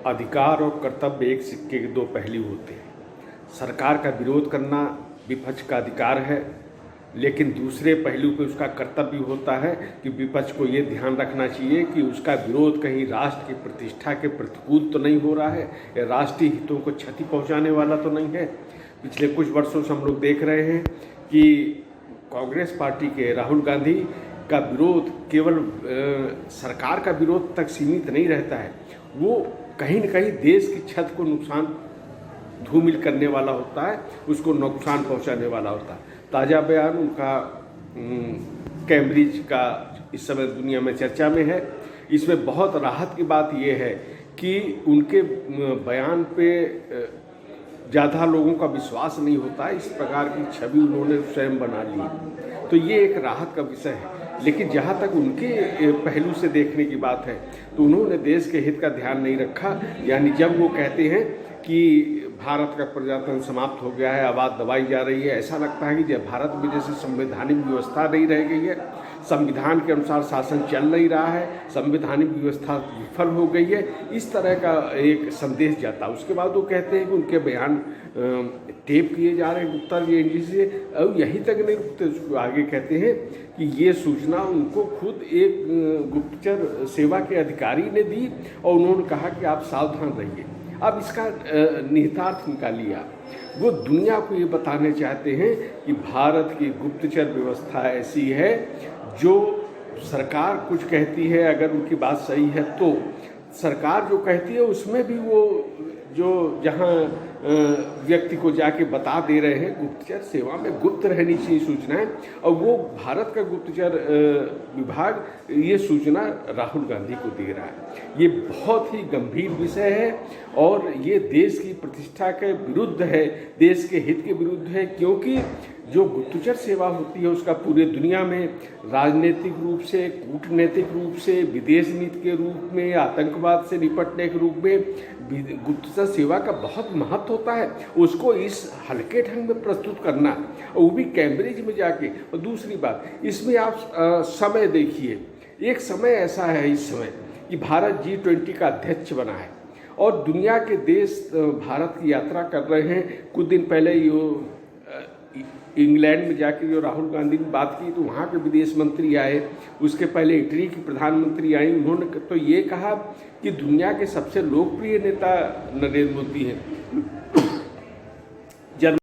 अधिकार और कर्तव्य एक सिक्के के दो पहलू होते हैं। सरकार का विरोध करना विपक्ष का अधिकार है, लेकिन दूसरे पहलू पे उसका कर्तव्य होता है कि विपक्ष को ये ध्यान रखना चाहिए कि उसका विरोध कहीं राष्ट्र की प्रतिष्ठा के प्रतिकूल तो नहीं हो रहा है या राष्ट्रीय हितों को क्षति पहुंचाने वाला तो नहीं है। पिछले कुछ वर्षों से हम लोग देख रहे हैं कि कांग्रेस पार्टी के राहुल गांधी का विरोध केवल सरकार का विरोध तक सीमित नहीं रहता है, वो कहीं न कहीं देश की छत को नुकसान धूमिल करने वाला होता है, उसको नुकसान पहुंचाने वाला होता है। ताज़ा बयान उनका कैम्ब्रिज का इस समय दुनिया में चर्चा में है। इसमें बहुत राहत की बात यह है कि उनके बयान पे ज़्यादा लोगों का विश्वास नहीं होता है, इस प्रकार की छवि उन्होंने स्वयं बना ली, तो ये एक राहत का विषय है। लेकिन जहाँ तक उनके पहलू से देखने की बात है तो उन्होंने देश के हित का ध्यान नहीं रखा। यानी जब वो कहते हैं कि भारत का प्रजातंत्र समाप्त हो गया है, आवाज़ दबाई जा रही है, ऐसा लगता है कि जब भारत में जैसे संवैधानिक व्यवस्था नहीं रह गई है, संविधान के अनुसार शासन चल नहीं रहा है, संवैधानिक व्यवस्था विफल हो गई है, इस तरह का एक संदेश जाता है। उसके बाद वो कहते हैं कि उनके बयान टेप किए जा रहे हैं गुप्ता जी एनजी से, और यहीं तक नहीं रुकते, उसको आगे कहते हैं कि ये सूचना उनको खुद एक गुप्तचर सेवा के अधिकारी ने दी और उन्होंने कहा कि आप सावधान रहिए। अब इसका निहितार्थ निकालिए आप, वो दुनिया को ये बताने चाहते हैं कि भारत की गुप्तचर व्यवस्था ऐसी है जो सरकार कुछ कहती है, अगर उनकी बात सही है तो सरकार जो कहती है उसमें भी वो जो जहाँ व्यक्ति को जाके बता दे रहे हैं, गुप्तचर सेवा में गुप्त रहनी चाहिए सूचनाएं, और वो भारत का गुप्तचर विभाग ये सूचना राहुल गांधी को दे रहा है। ये बहुत ही गंभीर विषय है और ये देश की प्रतिष्ठा के विरुद्ध है, देश के हित के विरुद्ध है, क्योंकि जो गुप्तचर सेवा होती है उसका पूरे दुनिया में राजनीतिक रूप से, कूटनीतिक रूप से, विदेश नीति के रूप में, आतंकवाद से निपटने के रूप में गुप्तचर सेवा का बहुत महत्व होता है। उसको इस हल्के ढंग में प्रस्तुत करना, और वो भी कैम्ब्रिज में जाके। और दूसरी बात, इसमें आप समय देखिए, एक समय ऐसा है इस समय कि भारत G20 का अध्यक्ष बना है और दुनिया के देश भारत की यात्रा कर रहे हैं। कुछ दिन पहले इंग्लैंड में जाकर जो राहुल गांधी ने बात की तो वहाँ के विदेश मंत्री आए, उसके पहले इटली की प्रधानमंत्री आई। उन्होंने तो ये कहा कि दुनिया के सबसे लोकप्रिय नेता नरेंद्र मोदी हैं।